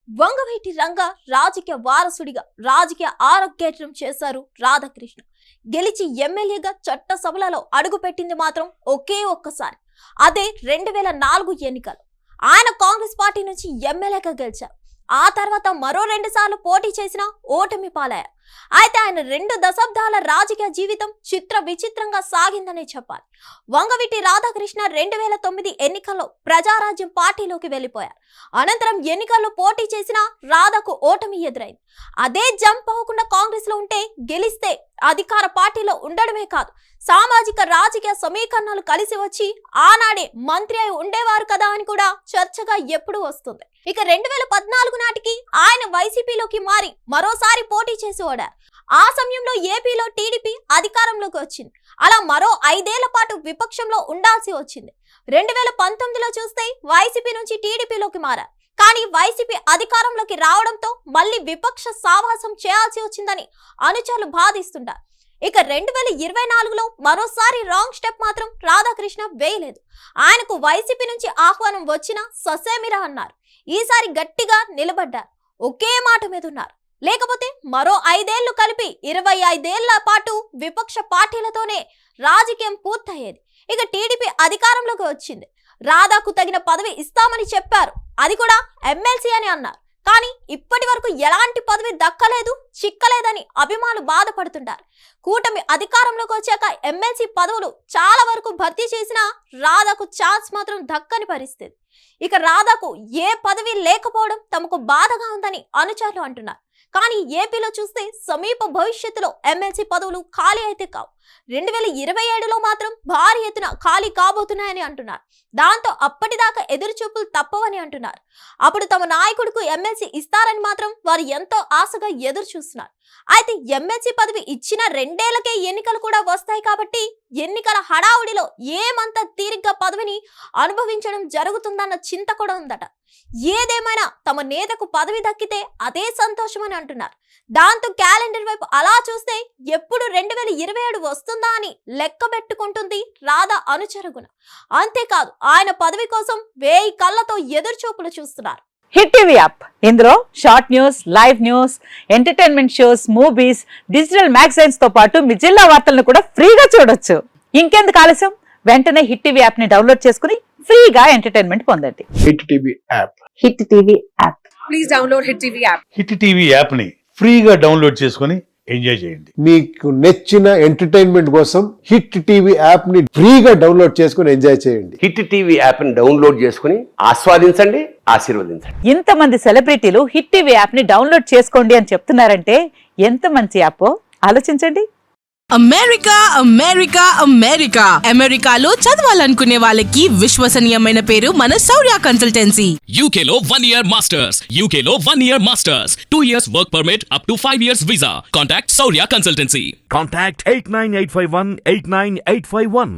వంగవీటి రంగ రాజకీయ వారసుడిగా రాజకీయ ఆరోగ్యం చేశారు రాధాకృష్ణ. గెలిచి ఎమ్మెల్యేగా చట్టసభలలో అడుగుపెట్టింది మాత్రం ఒకే ఒక్కసారి. అదే 2004 ఎన్నికలు. ఆయన కాంగ్రెస్ పార్టీ నుంచి ఎమ్మెల్యేగా గెలిచారు. ఆ తర్వాత మరో 2 సార్లు పోటీ చేసినా ఓటమి పాలయ్యారు. అయితే ఆయన 2 దశాబ్దాల రాజకీయ జీవితం చిత్ర విచిత్రంగా సాగిందనే చెప్పాలి. వంగవీటి రాధాకృష్ణ 2009 ఎన్నికల్లో ప్రజారాజ్యం పార్టీలోకి వెళ్లిపోయారు. అనంతరం ఎన్నికల్లో పోటీ చేసిన రాధాకు ఓటమి ఎదురైంది. అదే జంప్ అవ్వకుండా కాంగ్రెస్ లో ఉంటే గెలిస్తే అధికార పార్టీలో ఉండడమే కాదు, సామాజిక రాజకీయ సమీకరణాలు కలిసి వచ్చి ఆనాడే మంత్రి అయి ఉండేవారు కదా అని కూడా చర్చగా ఎప్పుడు వస్తుంది. ఇక 2014 నాటికి ఆయన వైసీపీలోకి మారి మరోసారి పోటీ చేసి ఓడారు. ఆ సమయంలో ఏపీలో టీడీపీ అధికారంలోకి వచ్చింది. అలా మరో 5 ఏళ్ల పాటు విపక్షంలో ఉండాల్సి వచ్చింది. 2019లో చూస్తే వైసీపీ నుంచి టీడీపీలోకి మారారు. కానీ వైసీపీ అధికారంలోకి రావడంతో మళ్ళీ విపక్ష సావాసం చేయాల్సి వచ్చిందని అనుచరులు బాధిస్తుంటారు. ఇక 2024లో మరోసారి రాంగ్ స్టెప్ మాత్రం రాధాకృష్ణ వేయలేదు. ఆయనకు వైసీపీ నుంచి ఆహ్వానం వచ్చినా ససేమిరా అన్నారు. ఈసారి గట్టిగా నిలబడ్డారు. ఒకే మాట మీద ఉన్నారు. లేకపోతే మరో 5 ఏళ్లు కలిపి 25 ఏళ్ల పాటు విపక్ష పార్టీలతోనే రాజకీయం పూర్తయ్యేది. ఇక టీడీపీ అధికారంలోకి వచ్చింది. రాధాకు తగిన పదవి ఇస్తామని చెప్పారు. అది కూడా ఎమ్మెల్సీ అని అన్నారు. కానీ ఇప్పటి వరకు ఎలాంటి పదవి దక్కలేదు, చిక్కలేదని అభిమానులు బాధపడుతుంటారు. కూటమి అధికారంలోకి వచ్చాక ఎమ్మెల్సీ పదవులు చాలా వరకు భర్తీ చేసినా రాధాకు ఛాన్స్ మాత్రం దక్కని పరిస్థితి. ఇక రాధాకు ఏ పదవి లేకపోవడం తమకు బాధగా ఉందని అనుచరులు అంటున్నారు. కానీ ఏపీలో చూస్తే సమీప భవిష్యత్తులో ఎమ్మెల్సీ పదవులు ఖాళీ అయితే కావు. 2027లో మాత్రం భారీ ఎత్తున ఖాళీ కాబోతున్నాయని అంటున్నారు. దాంతో అప్పటిదాకా ఎదురుచూపులు తప్పవని అంటున్నారు. అప్పుడు తమ నాయకుడికి ఎమ్మెల్సీ ఇస్తారని మాత్రం వారు ఎంతో ఆశగా ఎదురు చూస్తున్నారు. అయితే ఎమ్మెల్సీ పదవి ఇచ్చిన 2 ఏళ్లకే ఎన్నికలు కూడా వస్తాయి కాబట్టి ఎన్నికల హడావుడిలో ఏమంత తీరిగ్గా పదవిని అనుభవించడం జరుగుతుందన్న చింత కూడా ఉందట. ఏదేమైనా తమ నేతకు పదవి దక్కితే అదే సంతోషమని అంటున్నారు. దాంతో క్యాలెండర్ వైపు అలా చూస్తే ఎప్పుడు 2027 వస్తుందా అని లెక్క పెట్టుకుంటుంది రాధా అనుచరగుణ. అంతేకాదు ఆయన పదవి కోసం 1000 కళ్ళతో ఎదురు చూపులు చూస్తున్నారు. హిట్ టీవీ యాప్, ఇందులో short news, live news, entertainment shows, movies, digital magazines తో పాటు మీ జిల్లా వార్తలను కూడా ఫ్రీగా చూడొచ్చు. ఇంకెందుకు ఆలస్యం, వెంటనే హిట్ టీవీ యాప్ ని డౌన్లోడ్ చేసుకుని ఫ్రీగా ఎంటర్టైన్మెంట్ పొందండి. Hit TV app, hit TV app, please download hit TV app. Hit TV app ని ఫ్రీగా డౌన్లోడ్ చేసుకుని ఎంజాయ్ చేయండి. మీకు నచ్చిన ఎంటర్టైన్మెంట్ కోసం హిట్ టీవీ యాప్ ని ఫ్రీగా డౌన్లోడ్ చేసుకుని ఎంజాయ్ చేయండి. హిట్ టీవీ యాప్ ని డౌన్లోడ్ చేసుకుని ఆస్వాదించండి, ఆశీర్వదించండి. ఇంతమంది సెలబ్రిటీలు హిట్ టీవీ యాప్ ని డౌన్లోడ్ చేసుకోండి అని చెప్తున్నారంటే ఎంత మంచి యాప్ ఆలోచించండి. అమెరికా అమెరికా అమెరికా అమెరికాలో చదవాలనుకునే వాళ్ళకి విశ్వసనీయమైన పేరు మన శౌర్య కన్సల్టెన్సీ. UK లో 1 year masters, UK లో 1 year masters, 2 years work permit up to 5 years visa. Contact Saurya Consultancy. Contact 89851 89851.